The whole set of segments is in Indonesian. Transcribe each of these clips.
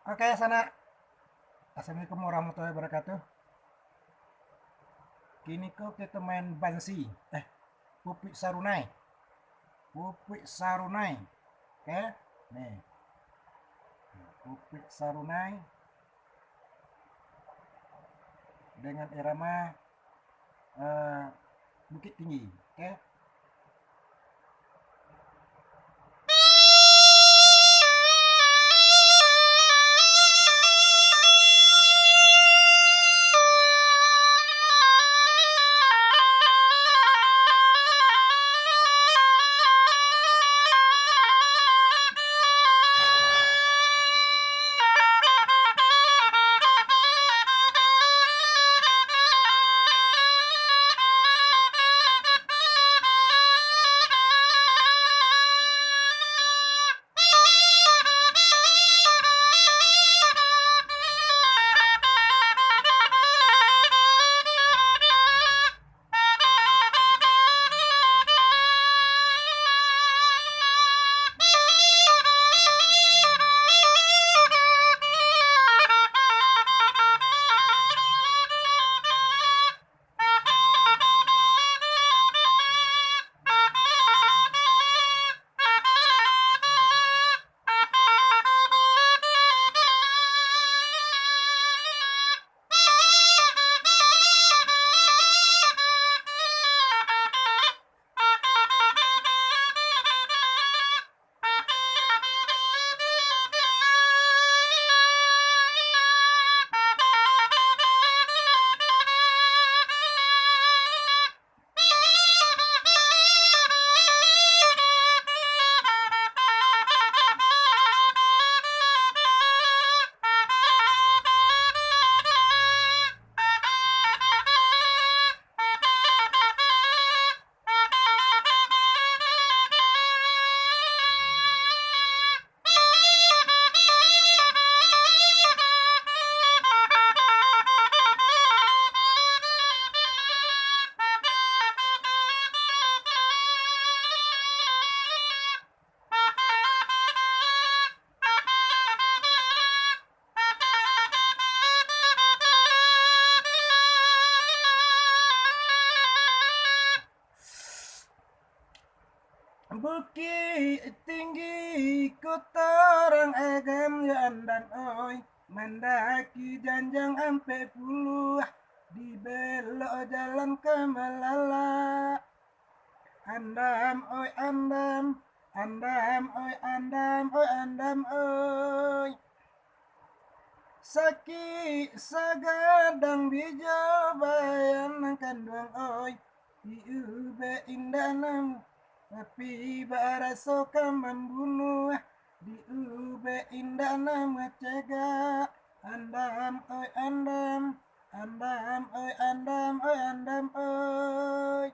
Oke, sana. Assalamualaikum warahmatullahi wabarakatuh. Kini kau kita main bansi. Eh, pupik sarunai. Pupik sarunai. Oke? Nih, pupik sarunai dengan irama eh, Bukit Tinggi. Oke? Bukit tinggi kota orang agam ya andan oi, mendaki janjang ampe puluh, di belok jalan ke Malala. Andam oi andam, andam oi andam oi andam oi. Sakit sagadang bijo bayan kandung oi, ube indanam tapi baraso membunuh, di ube indana mencegah. Andam oi andam, andam oi andam oi andam oi.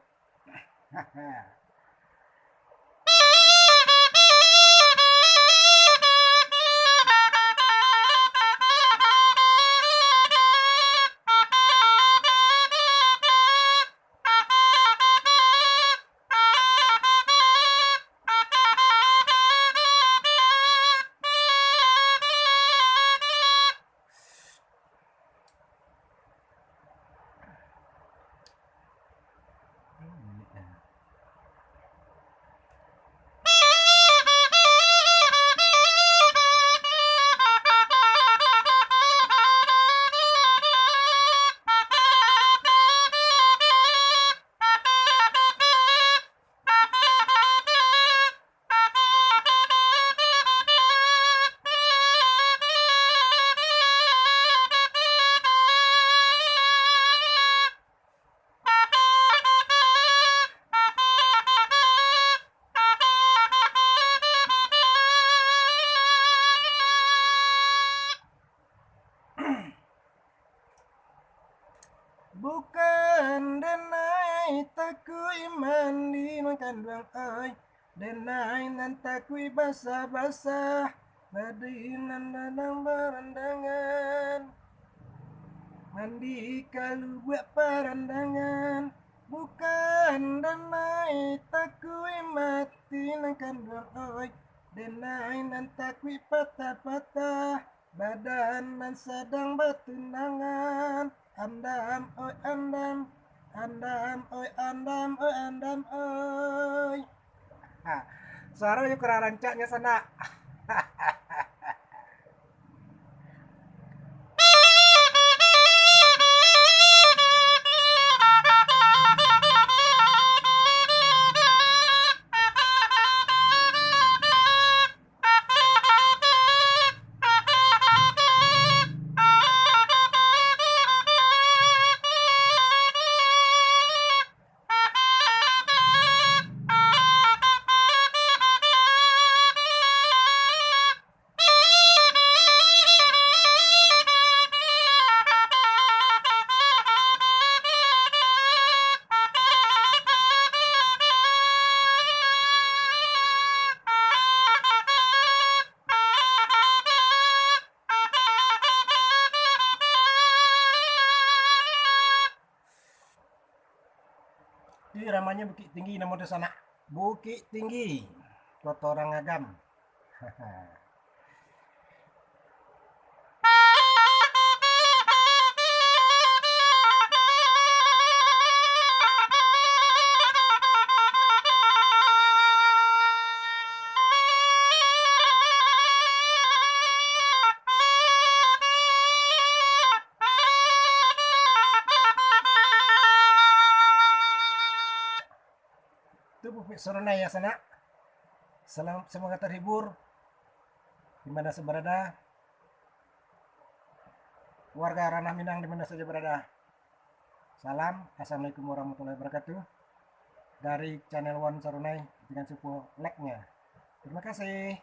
Bukan denai takui mandi makan buang oi, denai nan takui basah-basah, badinan dadang berendangan. Mandi kalau buat perandangan, bukan denai takui mati makan buang oi, denai nan takui patah-patah, Badanan sedang bertunangan. Andam, oi andam. Andam, oi andam, oi andam, oi. Nah, suara yuk kurang rancaknya sana. Ini namanya Bukit Tinggi, nama desa sana. Bukit Tinggi, kota orang Agam. Itu Bukit Sarunai ya sana. Semoga terhibur di mana saja berada. Warga Ranah Minang di mana saja berada. Salam, assalamualaikum warahmatullahi wabarakatuh. Dari channel One Sarunai dengan suku like-nya. Terima kasih.